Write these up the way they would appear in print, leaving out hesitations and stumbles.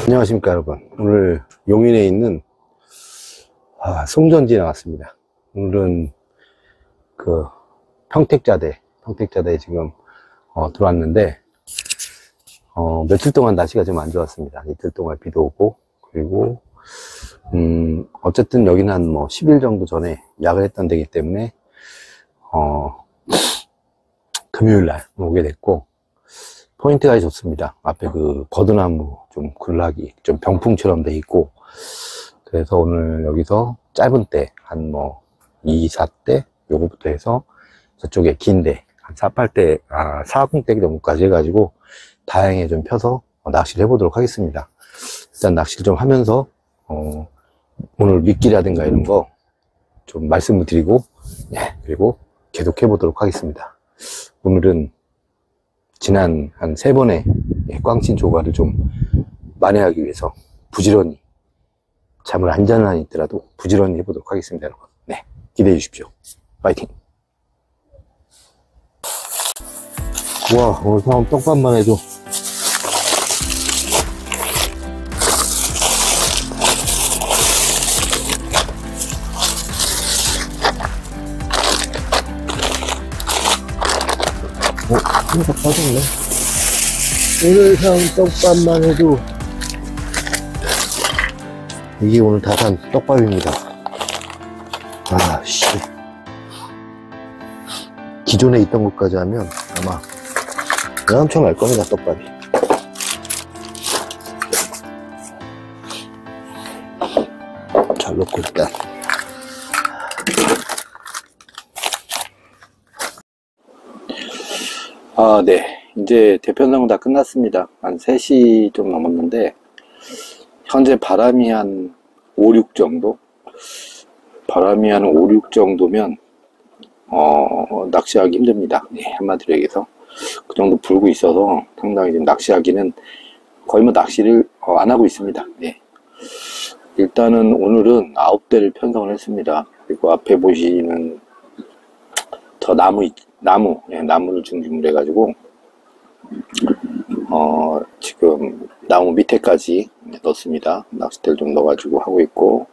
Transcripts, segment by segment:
안녕하십니까 여러분. 오늘 용인에 있는 송전지에 나왔습니다. 오늘은 그 평택자대에 지금 들어왔는데 며칠 동안 날씨가 좀 안 좋았습니다. 이틀 동안 비도 오고, 그리고 어쨌든 여기는 한 10일 정도 전에 약을 했던 데이기 때문에 금요일날 오게 됐고, 포인트가 좋습니다. 앞에 그 버드나무 좀 군락이 좀 병풍처럼 돼 있고, 그래서 오늘 여기서 짧은 대 한 2, 4대 요거부터 해서 저쪽에 긴 대 한 4, 8대 40대 정도까지 해가지고 다양하게 좀 펴서 낚시를 해보도록 하겠습니다. 일단 낚시를 좀 하면서 오늘 미끼라든가 이런 거 좀 말씀을 드리고, 그리고 계속 해보도록 하겠습니다. 오늘은 지난 한 3번의 꽝친 조과를 좀 만회하기 위해서 부지런히, 잠을 안 자는 한이 있더라도 부지런히 해보도록 하겠습니다, 여러분. 네, 기대해 주십시오. 파이팅! 와, 오늘 상황 떡밥만 해도 한석 빠졌네. 오늘 산 떡밥만 해도 이게 오늘 다 산 떡밥입니다. 씨. 기존에 있던 것까지 하면 아마 엄청 날 겁니다, 떡밥이. 잘 넣고 일단. 네. 이제 대편상은 다 끝났습니다. 한 3시 좀 넘었는데, 현재 바람이 한 5, 6 정도? 바람이 한 5, 6 정도면, 낚시하기 힘듭니다. 한마디로 얘기해서. 그 정도 불고 있어서 상당히 지금 낚시하기는 거의 낚시를 안 하고 있습니다. 일단은 오늘은 9대를 편성을 했습니다. 그리고 앞에 보시는 저 나무를 중심으로 해가지고, 지금 나무 밑에까지 넣습니다. 낚싯대를 좀 넣어가지고 하고 있고,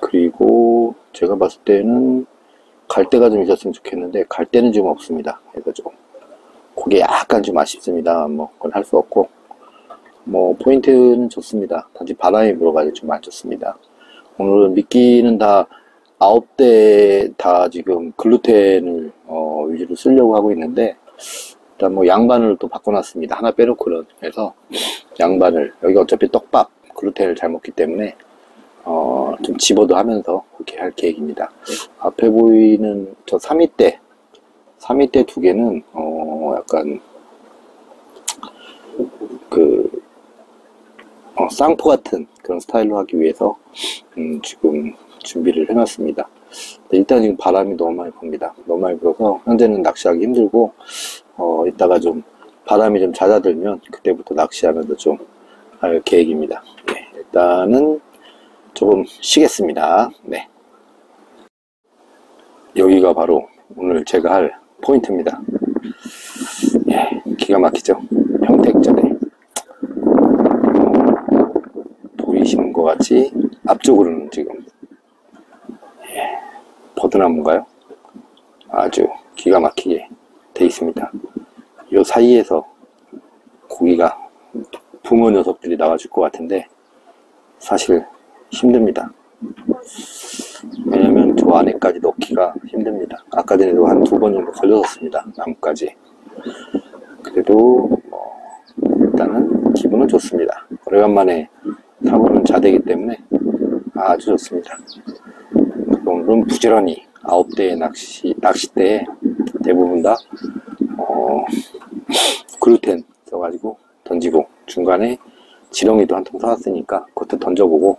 그리고 제가 봤을 때는 갈대가 좀 있었으면 좋겠는데 갈대는 좀 없습니다. 그래서 좀 그게 약간 좀 아쉽습니다. 그건 할 수 없고, 포인트는 좋습니다. 단지 바람이 불어가지고 좀 안 좋습니다. 오늘은 미끼는 다 9대 다 지금 글루텐을 위주로 쓰려고 하고 있는데, 일단 양반을 또 바꿔놨습니다. 하나 빼놓고는. 그래서 양반을, 여기가 어차피 떡밥 글루텐을 잘 먹기 때문에 좀 집어도 하면서 그렇게 할 계획입니다. 앞에 보이는 저 3위대 2개는 약간 쌍포 같은 그런 스타일로 하기 위해서 지금 준비를 해놨습니다. 일단 지금 바람이 너무 많이 붑니다. 너무 많이 불어서 현재는 낚시하기 힘들고, 이따가 좀 바람이 좀 잦아들면 그때부터 낚시하면서 좀 할 계획입니다. 일단은 조금 쉬겠습니다. 여기가 바로 오늘 제가 할 포인트입니다. 기가 막히죠? 평택자대. 보이시는 것 같이 앞쪽으로는 지금 버드나무인가요? 아주 기가 막히게 돼 있습니다. 이 사이에서 고기가 붕어 녀석들이 나와줄 것 같은데 사실 힘듭니다. 왜냐면 저 안에까지 넣기가 힘듭니다. 아까 전에도 한 2번 정도 걸렸었습니다. 나무까지. 그래도 일단은 기분은 좋습니다. 오래간만에 사고는 자대이기 때문에 아주 좋습니다. 오늘은 부지런히 9대의 낚싯대에 대부분 다 글루텐 써가지고 던지고, 중간에 지렁이도 한 통 사왔으니까 그것도 던져보고,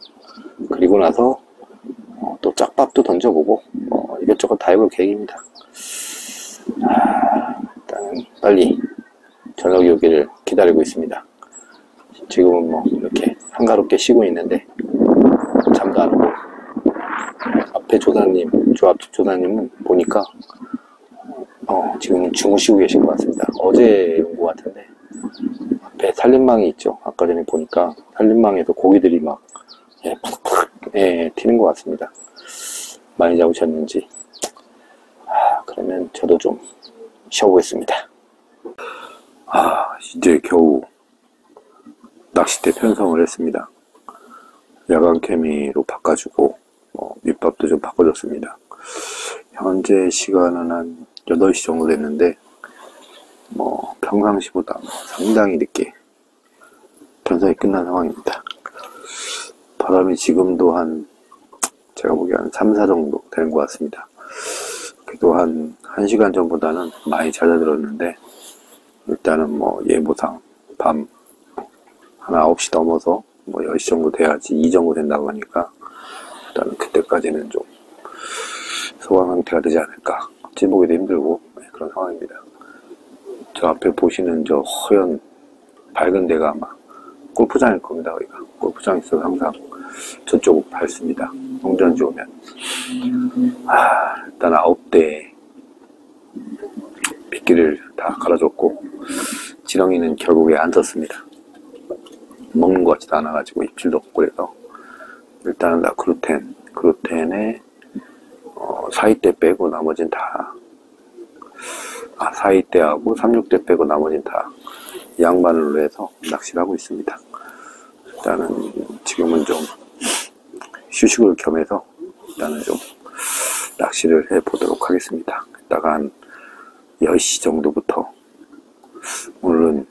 그리고 나서 또 짝밥도 던져보고, 이것저것 다 해볼 계획입니다. 일단은 빨리 저녁이 오기를 기다리고 있습니다. 지금은 이렇게 한가롭게 쉬고 있는데 잠도 안 오고, 앞에 조합 조사님은 보니까 지금 주무시고 계신 것 같습니다. 어제 온 것 같은데 앞에 살림망이 있죠. 아까 전에 보니까 산림망에서 고기들이 막 팍팍 튀는 것 같습니다. 많이 잡으셨는지. 그러면 저도 좀 쉬어보겠습니다. 이제 겨우 낚싯대 편성을 했습니다. 야간 케미로 바꿔주고 밑밥도 좀 바꿔줬습니다. 현재 시간은 한 8시 정도 됐는데 평상시보다 상당히 늦게 편성이 끝난 상황입니다. 바람이 지금도 제가 보기에 한 3, 4 정도 되는 것 같습니다. 그래도 한 1시간 전보다는 많이 잦아들었는데, 일단은 예보상 밤 한 9시 넘어서 10시 정도 돼야지 2 정도 된다고 하니까, 일단은 그때까지는 좀 소강 상태가 되지 않을까. 찌보기도 힘들고 그런 상황입니다. 저 앞에 보시는 저 허연 밝은 데가 아마 골프장일 겁니다. 여기가 골프장 있어서 항상 저쪽 밝습니다. 농전지 오면. 일단 9대 빗길을 다 갈아줬고, 지렁이는 결국에 안 썼습니다. 먹는 것 같지도 않아가지고 입질도 없고. 그래서 일단은 다 그루텐에 4위대 빼고 나머지는 다 4위대하고 36대 빼고 나머지는 다 양바늘로 해서 낚시를 하고 있습니다. 일단은 지금은 좀 휴식을 겸해서 일단은 좀 낚시를 해보도록 하겠습니다. 이따가 한 10시 정도부터, 오늘은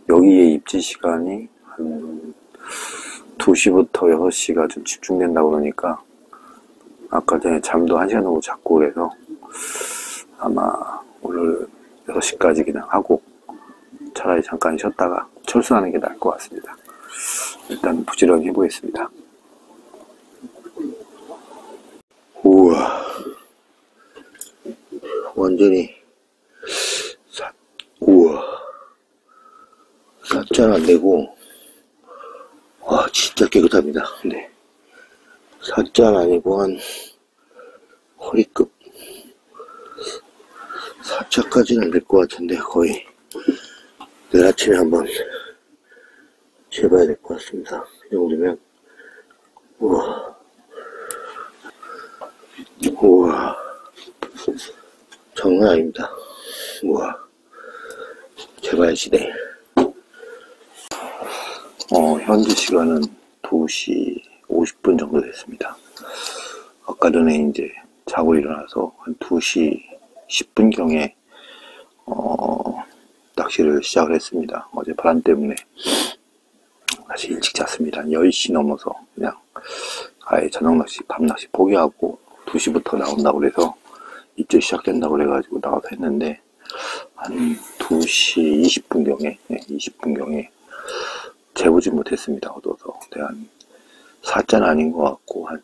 여기에 입지 시간이 한 2시부터 6시가 좀 집중된다고 그러니까, 아까 전에 잠도 1시간 정도 잤고, 그래서 아마 오늘 6시까지 그냥 하고 차라리 잠깐 쉬었다가 철수하는 게 나을 것 같습니다. 일단 부지런히 해보겠습니다. 우와, 완전히 우와, 삿잔 안되고, 와 진짜 깨끗합니다. 네, 삿잔 아니고 한 허리급, 4차까지는 안 될 것 같은데 거의 내일 아침에 한번 재봐야 될 것 같습니다. 이 정도면. 우와, 장난 아닙니다. 우와, 재봐야지 내일. 현재 시간은 2시 50분 정도 됐습니다. 아까 전에 이제 자고 일어나서 한 2시 10분경에 낚시를 시작을 했습니다. 어제 바람 때문에 다시 일찍 잤습니다. 10시 넘어서 그냥 아예 저녁 낚시, 밤 낚시 포기하고 2시부터 나온다고 그래서 입질 시작된다고 그래가지고 나가서 했는데, 한 2시 20분경에 재보지 못했습니다. 얻어서. 한 4잔 아닌 것 같고, 한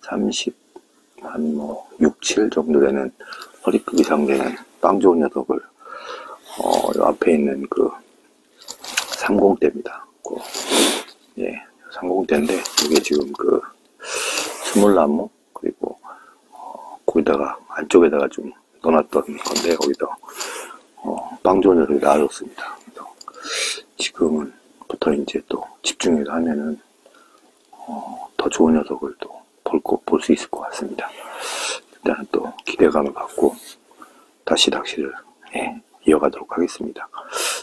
6, 7 정도 되는 허리급 이상 되는 빵 좋은 녀석을 요 앞에 있는 그 30대입니다. 30대인데 이게 지금 그 스몰나무, 그리고 거기다가 안쪽에다가 좀 넣어놨던 건데, 거기서 빵 좋은 녀석이 나와줬습니다. 그래서 지금부터 이제 또 집중해서 하면은 더 좋은 녀석을 또 볼 수 있을 것 같습니다. 일단 또 기대감을 갖고 다시 낚시를 이어가도록 하겠습니다.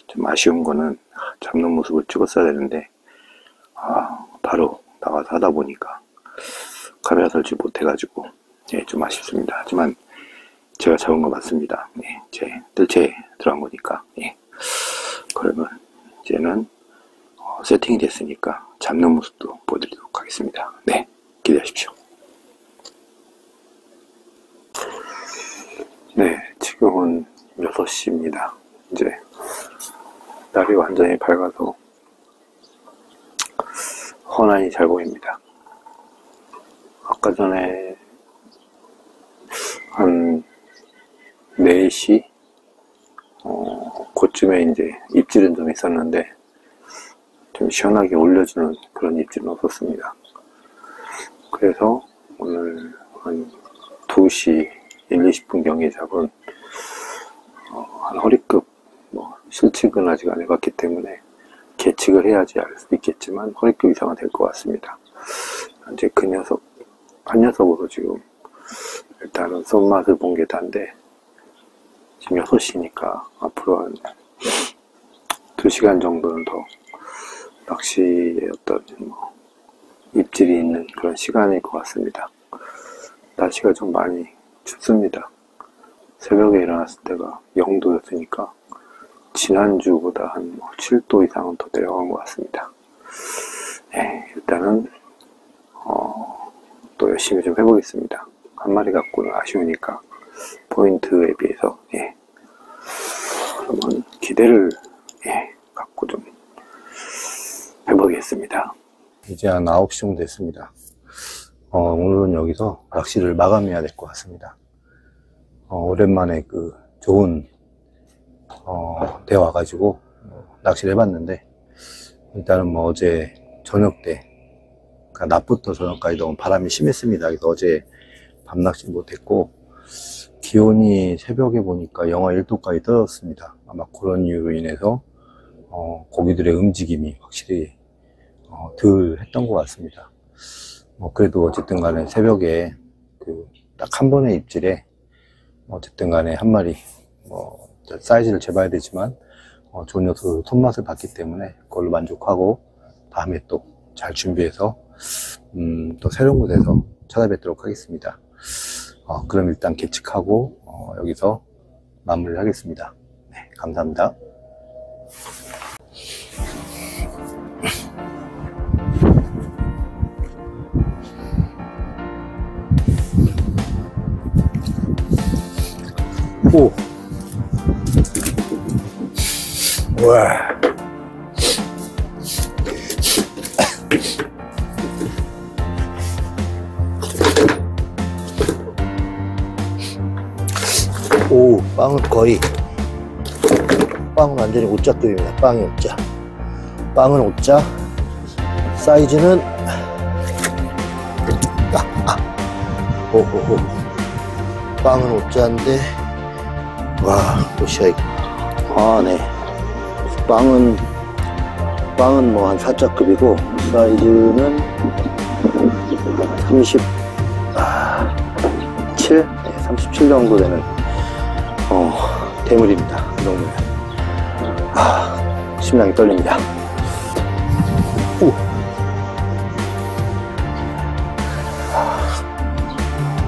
좀 아쉬운 거는 잡는 모습을 찍었어야 되는데, 바로 나가서 하다 보니까 카메라 설치 못해가지고 좀 아쉽습니다. 하지만 제가 잡은 거 맞습니다. 제 뜰채에 들어간 거니까. 그러면 이제는 세팅이 됐으니까 잡는 모습도 보여드리도록 하겠습니다. 네, 기대하십시오. 네, 지금은 6시입니다. 이제 날이 완전히 밝아서 훤하니 잘 보입니다. 아까 전에 한 4시 그쯤에 이제 입질은 좀 있었는데, 좀 시원하게 올려주는 그런 입질은 없었습니다. 그래서 오늘 한 2시 1, 20분경에 잡은 한 허리급, 실측은 아직 안 해봤기 때문에 계측을 해야지 알 수 있겠지만 허리급 이상은 될 것 같습니다. 현재 그 녀석 한 녀석으로 지금 일단은 손맛을 본 게 단데, 지금 6시니까 앞으로 한 2시간 정도는 더 낚시의 어떤 입질이 있는 그런 시간일 것 같습니다. 날씨가 좀 많이 춥습니다. 새벽에 일어났을 때가 0도였으니까 지난주보다 한 7도 이상은 더 내려간 것 같습니다. 네, 일단은 또 열심히 좀 해보겠습니다. 한 마리 갖고는 아쉬우니까 포인트에 비해서 그러면 기대를 갖고 좀 해보겠습니다. 이제 한 9시 정도 됐습니다. 오늘은 여기서 낚시를 마감해야 될 것 같습니다. 오랜만에 그 좋은 데 와가지고 낚시를 해봤는데, 일단은 뭐 어제 저녁 때, 그러니까 낮부터 저녁까지 너무 바람이 심했습니다. 그래서 어제 밤낚시 못했고, 기온이 새벽에 보니까 영하 1도까지 떨어졌습니다. 아마 그런 이유로 인해서 고기들의 움직임이 확실히 덜 했던 것 같습니다. 그래도 어쨌든 간에 새벽에 딱 한 번의 입질에 어쨌든 간에 한 마리 사이즈를 재봐야 되지만 좋은 녀석으로 손맛을 봤기 때문에 그걸로 만족하고, 다음에 또 잘 준비해서 또 새로운 곳에서 찾아뵙도록 하겠습니다. 그럼 일단 계측하고 여기서 마무리를 하겠습니다. 네, 감사합니다. 오! 와! 오, 빵은 거의, 빵은 완전히 오짜급입니다. 빵이 오짜. 빵은 오짜. 사이즈는, 오호호. 빵은 오짜인데, 와, 보시야, 이거. 네. 빵은 뭐 한 4자급이고, 사이즈는 37? 네, 37 정도 되는, 대물입니다. 이 정도면. 심장이 떨립니다.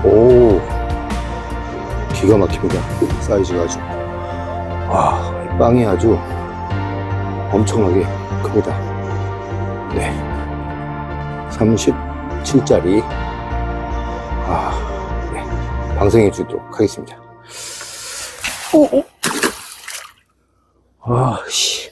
오, 기가 막힙니다. 사이즈가 아주. 이 빵이 아주 엄청나게 큽니다. 네. 37짜리. 네. 방생해 주도록 하겠습니다. 씨.